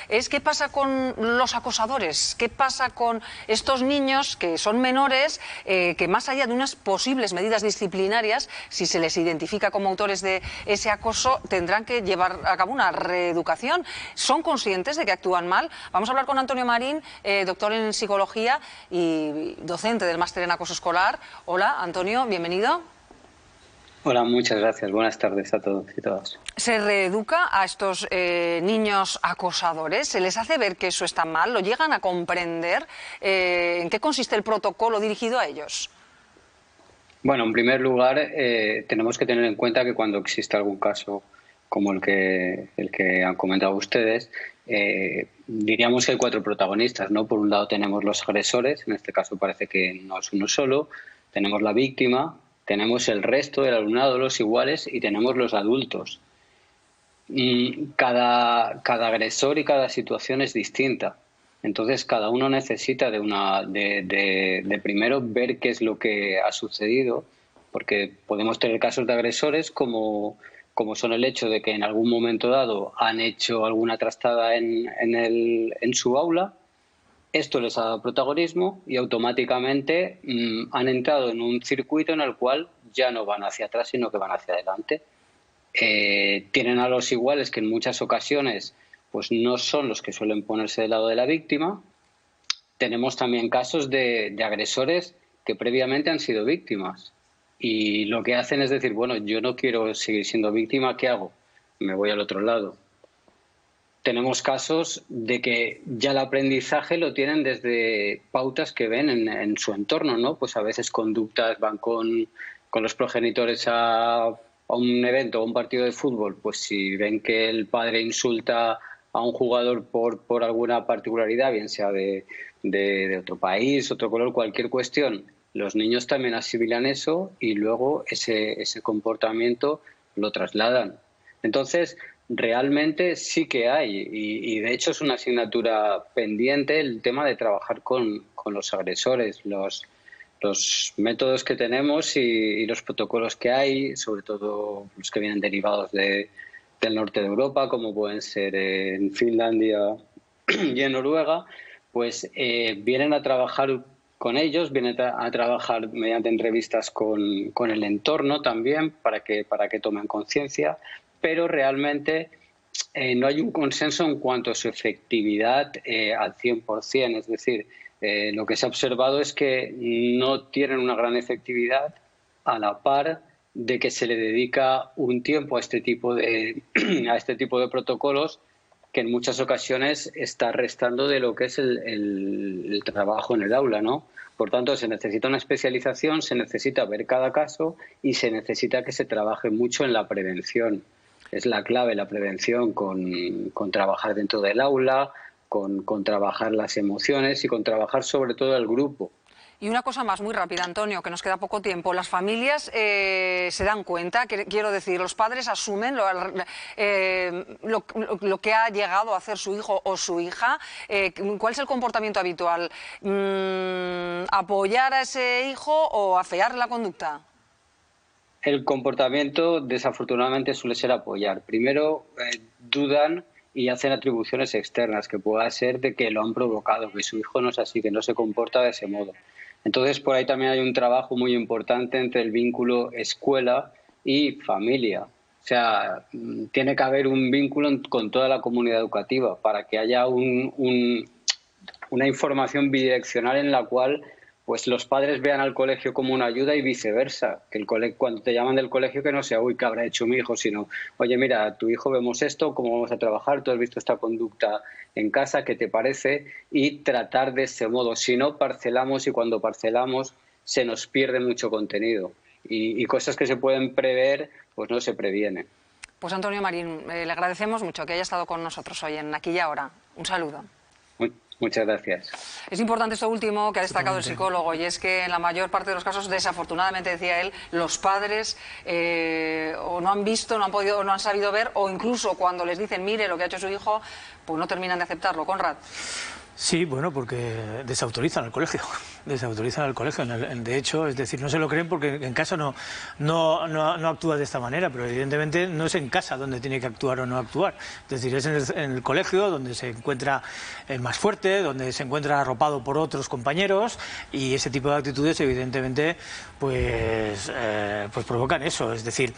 es qué pasa con los acosadores, qué pasa con estos niños que son menores, que más allá de unas posibles medidas disciplinarias, si se les identifica como autores de ese acoso, tendrán que llevar a cabo una reeducación. ¿Son conscientes de que actúan mal? Vamos a hablar con Antonio Marín, doctor en psicología y docente del máster en acoso escolar. Hola, Antonio, bienvenido. Hola, muchas gracias. Buenas tardes a todos y todas. ¿Se reeduca a estos niños acosadores? ¿Se les hace ver que eso está mal? ¿Lo llegan a comprender? ¿En qué consiste el protocolo dirigido a ellos? Bueno, en primer lugar, tenemos que tener en cuenta que cuando existe algún caso como el que han comentado ustedes, diríamos que hay cuatro protagonistas, ¿no? Por un lado tenemos los agresores, en este caso parece que no es uno solo, tenemos la víctima, tenemos el resto del alumnado, los iguales, y tenemos los adultos. Y cada agresor y cada situación es distinta. Entonces, cada uno necesita de primero ver qué es lo que ha sucedido, porque podemos tener casos de agresores como son el hecho de que en algún momento dado han hecho alguna trastada en su aula. Esto les ha dado protagonismo y automáticamente han entrado en un circuito en el cual ya no van hacia atrás, sino que van hacia adelante. Tienen a los iguales que en muchas ocasiones pues no son los que suelen ponerse del lado de la víctima. Tenemos también casos de agresores que previamente han sido víctimas y lo que hacen es decir, bueno, yo no quiero seguir siendo víctima, ¿qué hago? Me voy al otro lado. Tenemos casos de que ya el aprendizaje lo tienen desde pautas que ven en su entorno, ¿no? Pues a veces conductas, van con los progenitores a un evento o un partido de fútbol, pues si ven que el padre insulta a un jugador por alguna particularidad, bien sea de otro país, otro color, cualquier cuestión, los niños también asimilan eso y luego ese comportamiento lo trasladan. Entonces, realmente sí que hay y de hecho es una asignatura pendiente el tema de trabajar con los agresores, los métodos que tenemos y los protocolos que hay, sobre todo los que vienen derivados del norte de Europa, como pueden ser en Finlandia y en Noruega, pues vienen a trabajar con ellos, vienen a trabajar mediante entrevistas con el entorno también para que tomen conciencia, pero realmente no hay un consenso en cuanto a su efectividad al 100%. Es decir, lo que se ha observado es que no tienen una gran efectividad a la par de que se le dedica un tiempo a este tipo de protocolos que en muchas ocasiones está restando de lo que es el trabajo en el aula, ¿no? Por tanto, se necesita una especialización, se necesita ver cada caso y se necesita que se trabaje mucho en la prevención. Es la clave la prevención con trabajar dentro del aula, con trabajar las emociones y con trabajar sobre todo el grupo. Y una cosa más, muy rápida, Antonio, que nos queda poco tiempo. ¿Las familias se dan cuenta? Quiero decir, ¿los padres asumen lo que ha llegado a hacer su hijo o su hija? ¿Cuál es el comportamiento habitual? ¿Apoyar a ese hijo o afear la conducta? El comportamiento, desafortunadamente, suele ser apoyar. Primero, dudan y hacen atribuciones externas, que pueda ser de que lo han provocado, que su hijo no es así, que no se comporta de ese modo. Entonces, por ahí también hay un trabajo muy importante entre el vínculo escuela y familia. O sea, tiene que haber un vínculo con toda la comunidad educativa para que haya una información bidireccional en la cual pues los padres vean al colegio como una ayuda y viceversa. Que cuando te llaman del colegio que no sea, uy, ¿qué habrá hecho mi hijo? Sino, oye, mira, tu hijo vemos esto, ¿cómo vamos a trabajar? ¿Tú has visto esta conducta en casa? ¿Qué te parece? Y tratar de ese modo. Si no, parcelamos y cuando parcelamos se nos pierde mucho contenido. Y cosas que se pueden prever, pues no se previenen. Pues Antonio Marín, le agradecemos mucho que haya estado con nosotros hoy en Aquí y Ahora. Un saludo. Muchas gracias. Es importante esto último que ha destacado el psicólogo, y es que en la mayor parte de los casos, desafortunadamente, decía él, los padres o no han visto, no han podido, o no han sabido ver, o incluso cuando les dicen, mire lo que ha hecho su hijo, pues no terminan de aceptarlo. Conrad. Sí, bueno, porque desautorizan al colegio, desautorizan al colegio. De hecho, es decir, no se lo creen porque en casa no actúa de esta manera, pero evidentemente no es en casa donde tiene que actuar o no actuar. Es decir, es en el colegio donde se encuentra más fuerte, donde se encuentra arropado por otros compañeros, y ese tipo de actitudes evidentemente pues provocan eso. Es decir,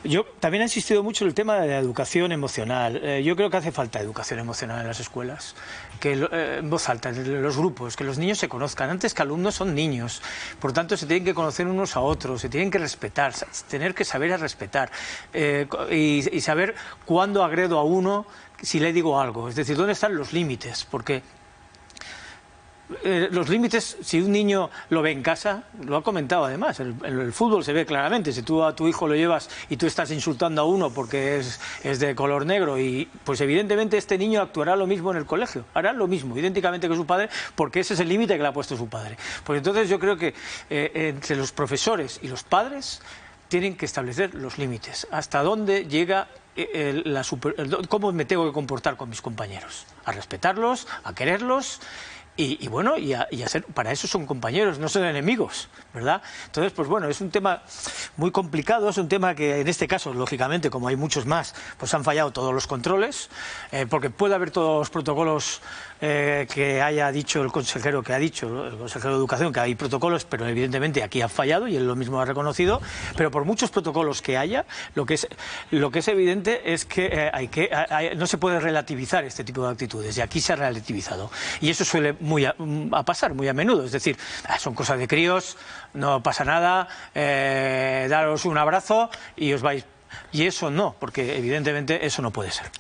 yo también he insistido mucho en el tema de la educación emocional. Yo creo que hace falta educación emocional en las escuelas, que en voz alta, en los grupos, que los niños se conozcan. Antes que alumnos son niños, por tanto se tienen que conocer unos a otros, se tienen que respetar, tener que saber a respetar y saber cuándo agredo a uno si le digo algo. Es decir, dónde están los límites, porque los límites, si un niño lo ve en casa, lo ha comentado además, en el fútbol se ve claramente. Si tú a tu hijo lo llevas y tú estás insultando a uno porque es de color negro, y pues evidentemente este niño actuará lo mismo en el colegio, hará lo mismo, idénticamente que su padre, porque ese es el límite que le ha puesto su padre. Pues entonces yo creo que entre los profesores y los padres tienen que establecer los límites, hasta dónde llega cómo me tengo que comportar con mis compañeros, a respetarlos, a quererlos. Y bueno, para eso son compañeros, no son enemigos, ¿verdad? Entonces, pues bueno, es un tema muy complicado, es un tema que en este caso, lógicamente, como hay muchos más, pues han fallado todos los controles, porque puede haber todos los protocolos que haya dicho el consejero de Educación, que hay protocolos, pero evidentemente aquí ha fallado y él lo mismo ha reconocido. Pero por muchos protocolos que haya, lo que es evidente es que no se puede relativizar este tipo de actitudes, y aquí se ha relativizado, y eso suele a pasar muy a menudo. Es decir, son cosas de críos, no pasa nada, daros un abrazo y os vais. Y eso no, porque evidentemente eso no puede ser.